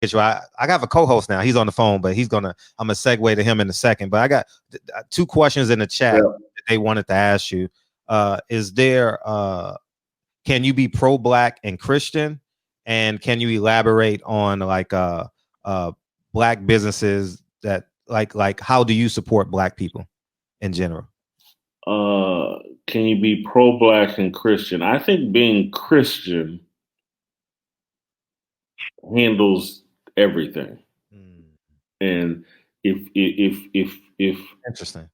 I have a co-host now. He's on the phone, but I'm gonna segue to him in a second. But I got two questions in the chat Yeah. that they wanted to ask you. Is there can you be pro-black and Christian? And can you elaborate on like black businesses that like how do you support black people in general? Can you be pro-black and Christian? I think being Christian handles everything. And if Interesting.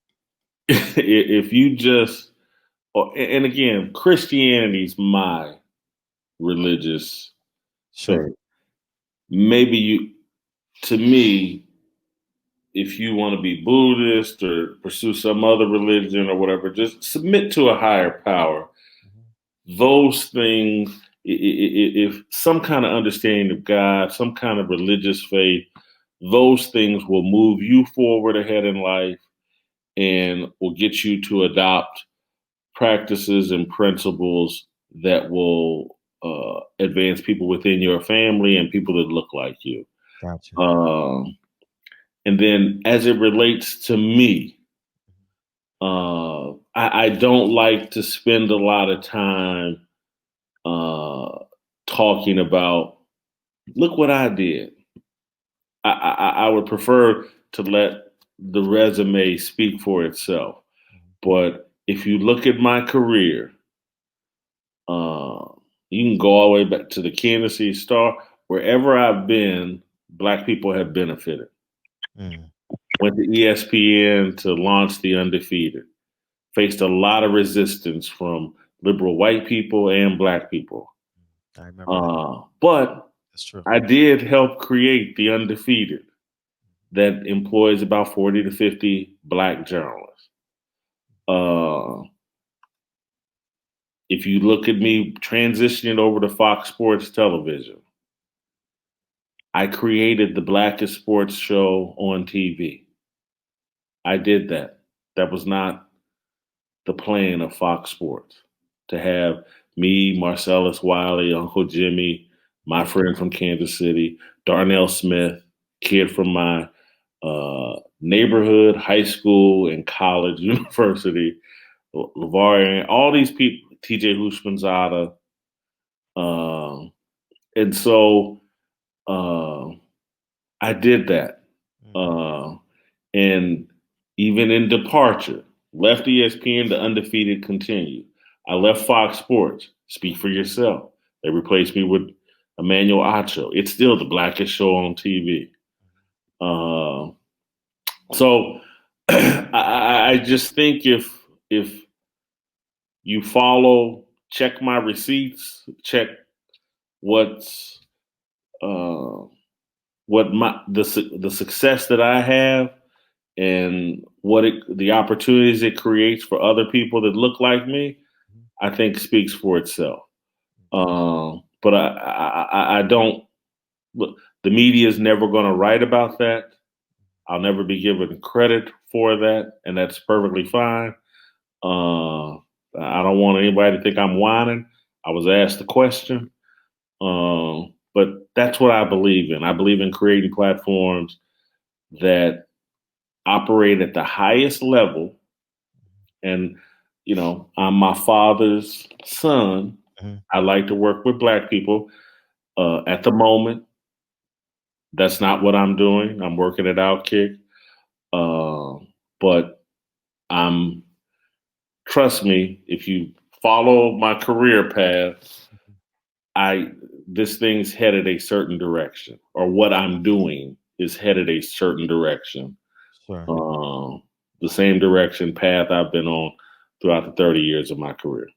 if you just, and again, Christianity's my religious Sure. thing. Maybe to me, if you want to be Buddhist or pursue some other religion or whatever, just submit to a higher power. Those things, if some kind of understanding of God, some kind of religious faith, those things will move you forward ahead in life and will get you to adopt practices and principles that will advance people within your family and people that look like you. Gotcha. And then as it relates to me, I don't like to spend a lot of time talking about, look what I did. I would prefer to let the resume speak for itself. But if you look at my career, you can go all the way back to the Kansas City Star. Wherever I've been, Black people have benefited. Went to ESPN to launch The Undefeated. Faced a lot of resistance from liberal white people and Black people. I remember but that's true. I did help create The Undefeated that employs about 40 to 50 Black journalists. If you look at me transitioning over to Fox Sports Television, I created the blackest sports show on TV. I did that. That was not the plan of Fox Sports, to have me, Marcellus Wiley, Uncle Jimmy, my friend from Kansas City, Darnell Smith, kid from my neighborhood, high school, and college, university, LeVar, all these people, TJ Houshmandzadeh. And so I did that. And even in departure, left ESPN, The Undefeated continued. I left Fox Sports, Speak for Yourself. They replaced me with Emmanuel Acho. It's still the blackest show on TV. So I just think if you follow, check my receipts, check what's the success that I have and the opportunities it creates for other people that look like me, I think speaks for itself. But I don't look. The media is never going to write about that. I'll never be given credit for that, and that's perfectly fine. I don't want anybody to think I'm whining. I was asked the question. But that's what I believe in. I believe in creating platforms that operate at the highest level. And, I'm my father's son. I like to work with Black people. At the moment, that's not what I'm doing. I'm working at Outkick. But trust me, if you follow my career path, this thing's headed a certain direction, or what I'm doing is headed a certain direction. Sure. The same path I've been on throughout the 30 years of my career.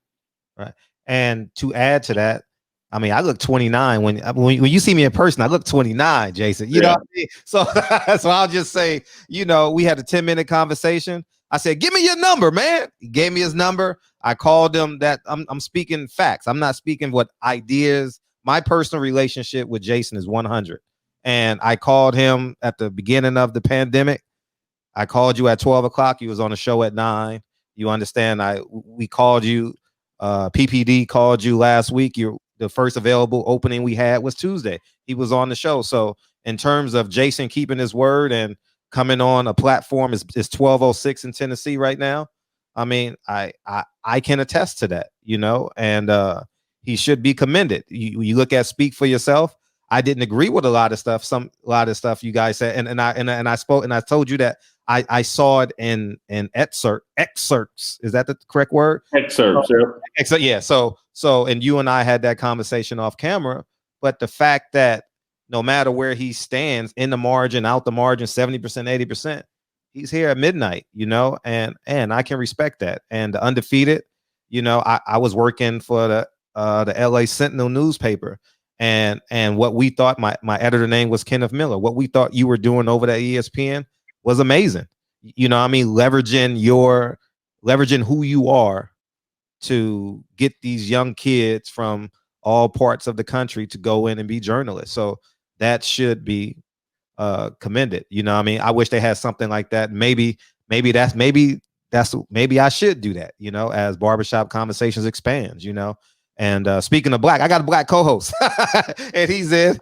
Right. And to add to that, I mean, I look 29 when you see me in person. I look 29, Jason. You know what I mean? So I'll just say, we had a 10-minute conversation. I said, "Give me your number, man." He gave me his number. I called him. That I'm speaking facts. I'm not speaking what ideas. My personal relationship with Jason is 100. And I called him at the beginning of the pandemic. I called you at 12 o'clock. You was on the show at 9. You understand? We called you. PPD called you last week. The first available opening we had was Tuesday. He was on the show. So in terms of Jason keeping his word and coming on a platform is 12:06 in Tennessee right now. I mean, I can attest to that, you know, and he should be commended. You look at Speak for Yourself. I didn't agree with a lot of stuff, a lot of stuff you guys said, and I spoke and I told you that I saw it in excerpts. Is that the correct word? Excerpts. Yeah. So and you and I had that conversation off camera, but the fact that no matter where he stands in the margin, out the margin, 70%, 80%, he's here at midnight, you know, and I can respect that. And the undefeated, you know, I was working for the LA Sentinel newspaper, and what we thought, my editor name was Kenneth Miller. What we thought you were doing over at ESPN was amazing. You know, I mean, leveraging who you are to get these young kids from all parts of the country to go in and be journalists. So that should be commended. You know, I mean, I wish they had something like that. Maybe I should do that, you know, as Barbershop Conversations expands, you know. And speaking of black, I got a black co-host and he's in